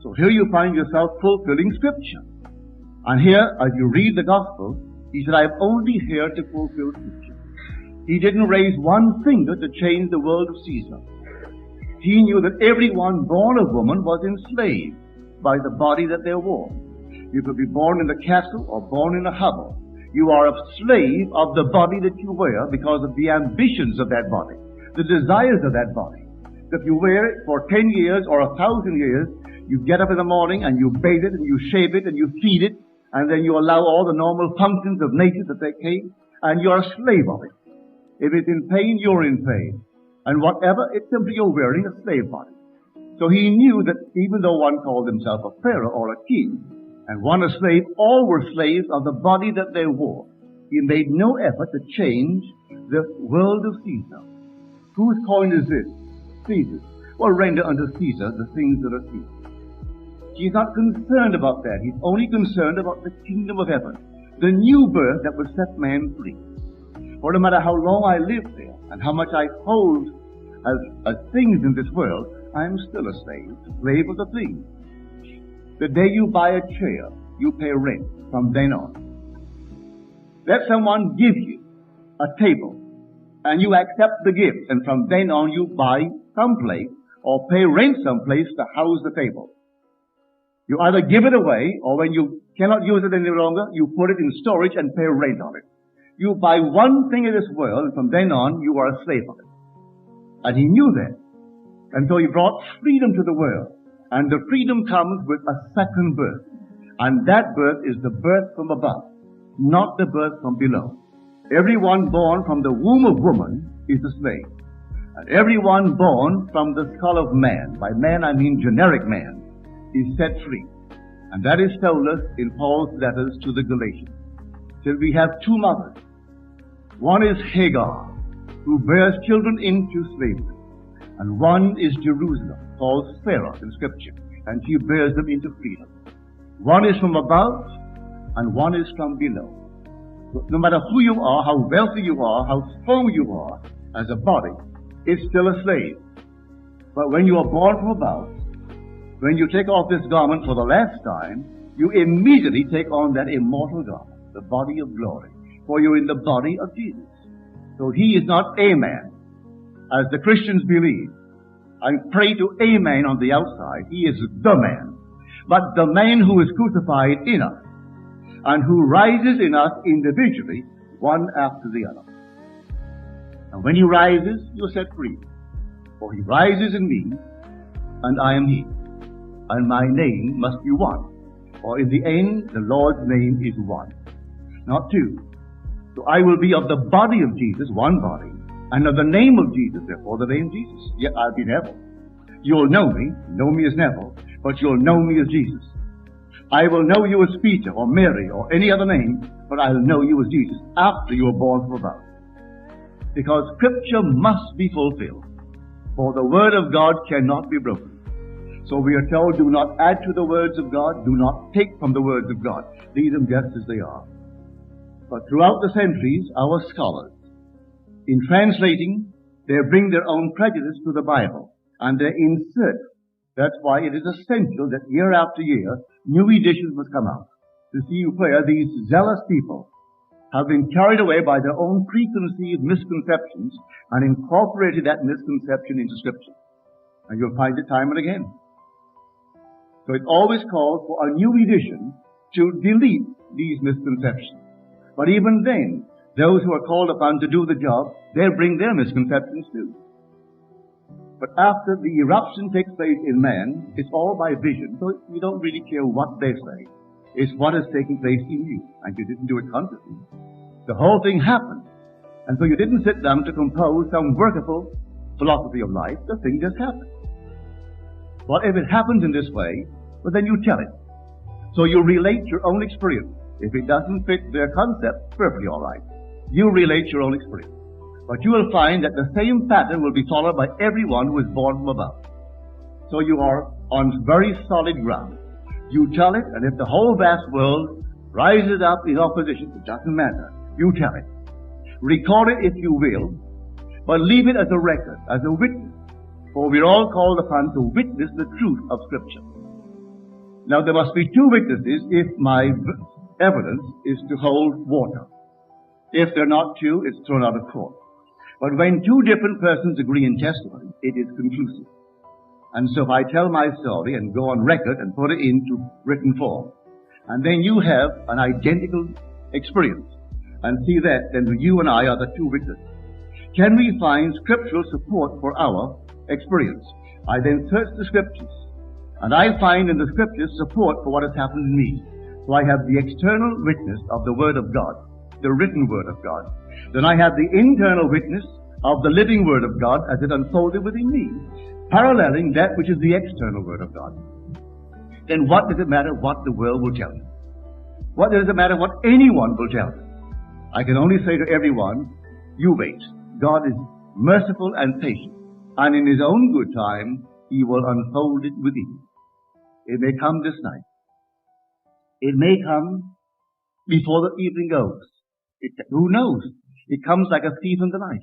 So here you find yourself fulfilling Scripture. And here, as you read the Gospel, he said, I'm only here to fulfill Scripture. He didn't raise one finger to change the world of Caesar. He knew that everyone born of woman was enslaved by the body that they wore. You could be born in the castle or born in a hovel. You are a slave of the body that you wear because of the ambitions of that body, the desires of that body. If you wear it for 10 years or 1,000 years, you get up in the morning and you bathe it and you shave it and you feed it, and then you allow all the normal functions of nature to take place, and you're a slave of it. If it's in pain, you're in pain. And whatever, it's simply you're wearing a slave body. So he knew that even though one called himself a pharaoh or a king, and one a slave, all were slaves of the body that they wore. He made no effort to change the world of Caesar. Whose coin is this? Caesar's. Well, render unto Caesar the things that are Caesar's. He's not concerned about that. He's only concerned about the kingdom of heaven, the new birth that will set man free. For no matter how long I live there and how much I hold as things in this world, I am still a slave of the things. The day you buy a chair, you pay rent from then on. Let someone give you a table, and you accept the gift, and from then on you buy someplace or pay rent someplace to house the table. You either give it away, or when you cannot use it any longer, you put it in storage and pay rent on it. You buy one thing in this world, and from then on you are a slave of it. And he knew that. And so he brought freedom to the world. And the freedom comes with a second birth. And that birth is the birth from above, not the birth from below. Everyone born from the womb of woman is a slave. And everyone born from the skull of man, by man I mean generic man, is set free. And that is told us in Paul's letters to the Galatians. So we have two mothers. One is Hagar, who bears children into slavery. And one is Jerusalem, called Sarah in Scripture, and she bears them into freedom. One is from above, and one is from below. So no matter who you are, how wealthy you are, how strong you are, as a body, it's still a slave. But when you are born from above, when you take off this garment for the last time, you immediately take on that immortal garment, the body of glory, for you're in the body of Jesus. So he is not a man, as the Christians believe, and pray to a man on the outside. He is the man. But the man who is crucified in us, and who rises in us individually, one after the other. And when he rises, you're set free. For he rises in me, and I am he. And my name must be one. For in the end, the Lord's name is one, not two. So I will be of the body of Jesus, one body, and of the name of Jesus, therefore the name Jesus. Yet I'll be Neville. You'll know me as Neville, but you'll know me as Jesus. I will know you as Peter or Mary or any other name, but I'll know you as Jesus after you are born from above. Because Scripture must be fulfilled, for the Word of God cannot be broken. So we are told, do not add to the words of God, do not take from the words of God. Leave them just as they are. But throughout the centuries, our scholars, in translating, they bring their own prejudice to the Bible, and they insert. That's why it is essential that year after year, new editions must come out to see where these zealous people have been carried away by their own preconceived misconceptions and incorporated that misconception into Scripture. And you'll find it time and again. So it always calls for a new edition to delete these misconceptions. But even then, those who are called upon to do the job, they bring their misconceptions too. But after the eruption takes place in man, it's all by vision, so you don't really care what they say. It's what is taking place in you, and you didn't do it consciously. The whole thing happened, and so you didn't sit down to compose some workable philosophy of life. The thing just happened. Well, if it happens in this way, well, then you tell it. So you relate your own experience. If it doesn't fit their concept, perfectly all right. You relate your own experience. But you will find that the same pattern will be followed by everyone who is born from above. So you are on very solid ground. You tell it, and if the whole vast world rises up in opposition, it doesn't matter. You tell it. Record it if you will, but leave it as a record, as a witness. For we're all called upon to witness the truth of Scripture. Now there must be two witnesses if my evidence is to hold water. If there are not two, it's thrown out of court. But when two different persons agree in testimony, it is conclusive. And so if I tell my story and go on record and put it into written form, and then you have an identical experience, and see that, then you and I are the two witnesses. Can we find scriptural support for our experience? I then search the scriptures, and I find in the scriptures support for what has happened in me. So I have the external witness of the Word of God, the written Word of God. Then I have the internal witness of the living Word of God as it unfolded within me, paralleling that which is the external Word of God. Then what does it matter what the world will tell you? What does it matter what anyone will tell you? I can only say to everyone, you wait. God is merciful and patient, and in His own good time, He will unfold it within you. It may come this night. It may come before the evening goes. Who knows? It comes like a thief in the night.